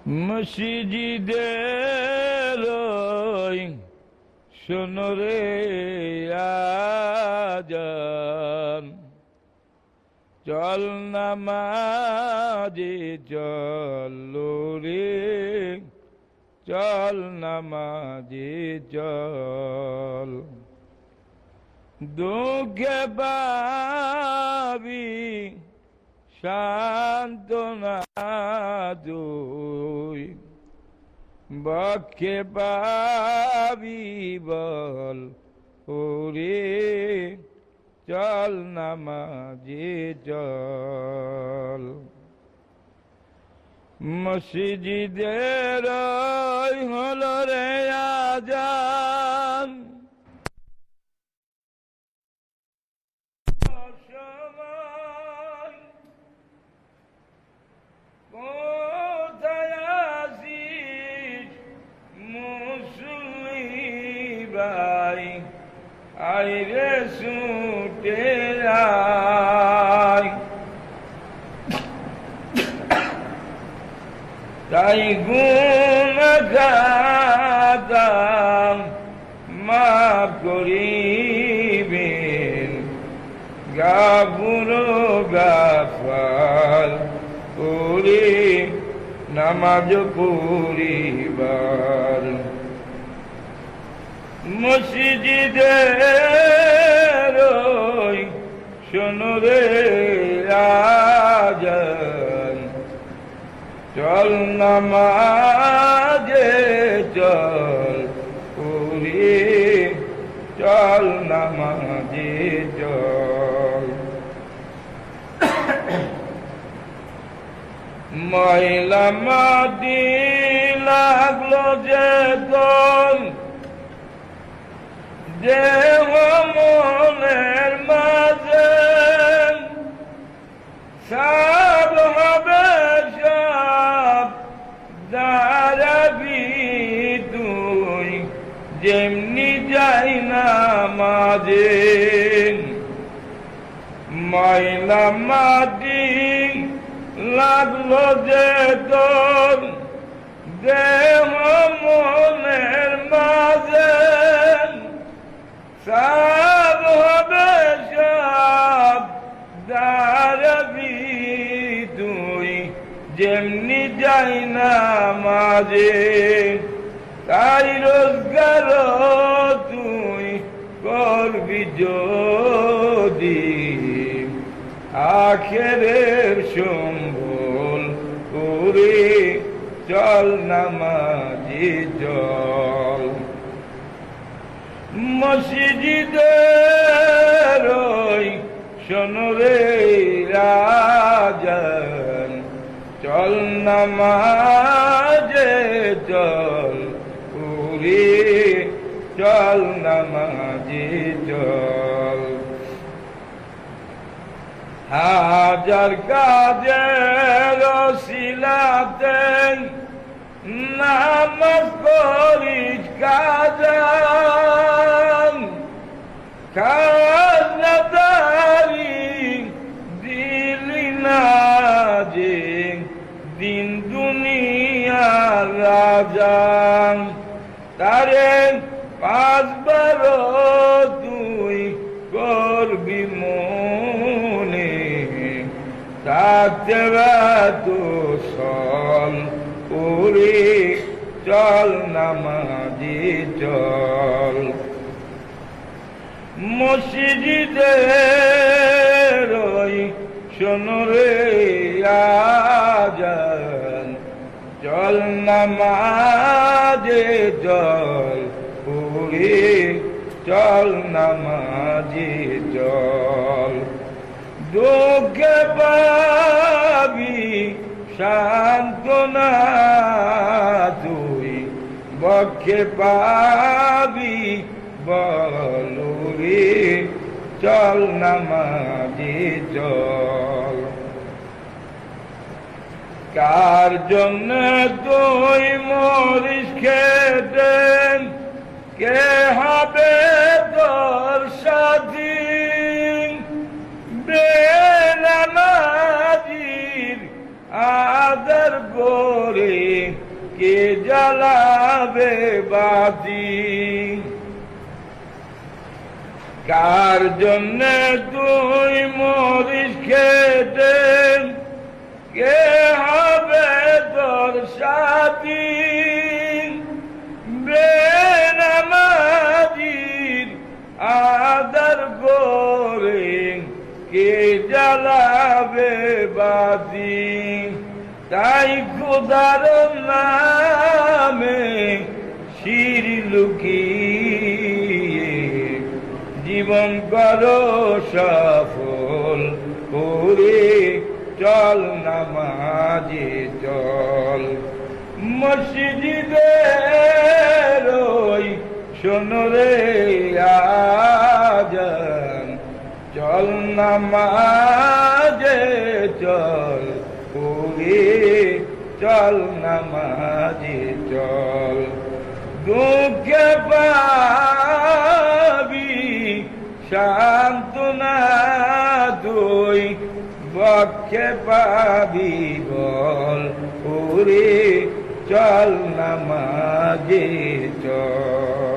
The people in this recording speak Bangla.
মসজিদের ওই শোনো রে আজান, চল নামাজে চল রে, চল নামাজে চল। দুঃখে পাবি সান্ত্বনা তুই, বক্ষে পাবি বল ওরে, চল নামাজে চল। মসজিদের ওই হলো রে আজান, কোথায় আছিস মুসল্লি ভাই, আইরে ছুটে আয়। তাই গুনাহগার মাফ করিবেন, গাফুর গাফার করে নামাজ পড়িবার। মসজিদের ওই শোনো রে আজান, চল নামাজে চল ওরে, চল নামাজে চল। ময়লা মাটি লাগলো যে তোর দেহ মনের মাঝে, সব হবে সব দাঁড়াবি তুই, যেমনি যাই না মাঝে। ময়লা মাটি লাগলো যে তোর দেহ মনের মাঝে, সব হবে সব দাঁড়াবি তুই, যেমনি যাই না মাঝে। তাই রোজগার তুই করবি যদি, আখেরের সম্বল করে চল নামাজে চল। মসজিদের ওই শোনো রে আজান, চল নামাজে চল ওরে, চল নামাজে চল। হাজার কাজের ওসিলাতে নামাজ করিস কাজা, খাজনাদারি দিলি না যে দিন দুনিয়ার রাজা। তারে পাঁচবার তুই করবি মনে, থাকতে তো সল ওরে, চল নামাজে চল। মসজিদের ওই শোনো রে আজান, চল নামাজে চল ওরে, চল নামাজে চল। দুঃখে পাবি সান্ত্বনা তুই, বক্ষে পাবি বল রে, চল নামাজে চল। কার জন্য তুই মরিস খেতে, কে হবে তোর সাথী? বেনামাজির আদর করে কে জ্বালাবে বাতি? কার জন্য তুই মরিস খেতে, কে হবে তোর সাথী? বেনামাজির আদর করে কে জ্বালাবে বাতি? তাই খোদার নামে শির লুকিয়ে জীবন করো সফল করে চল নামাজে চল। মসজিদের ওই শোনো রে আজান, চল নামাজে চল করে চল নামাজে চল। দুঃখে পাবি সান্ত্বনা তুই, বক্ষে পাবি বল করে চল নামাজে চল।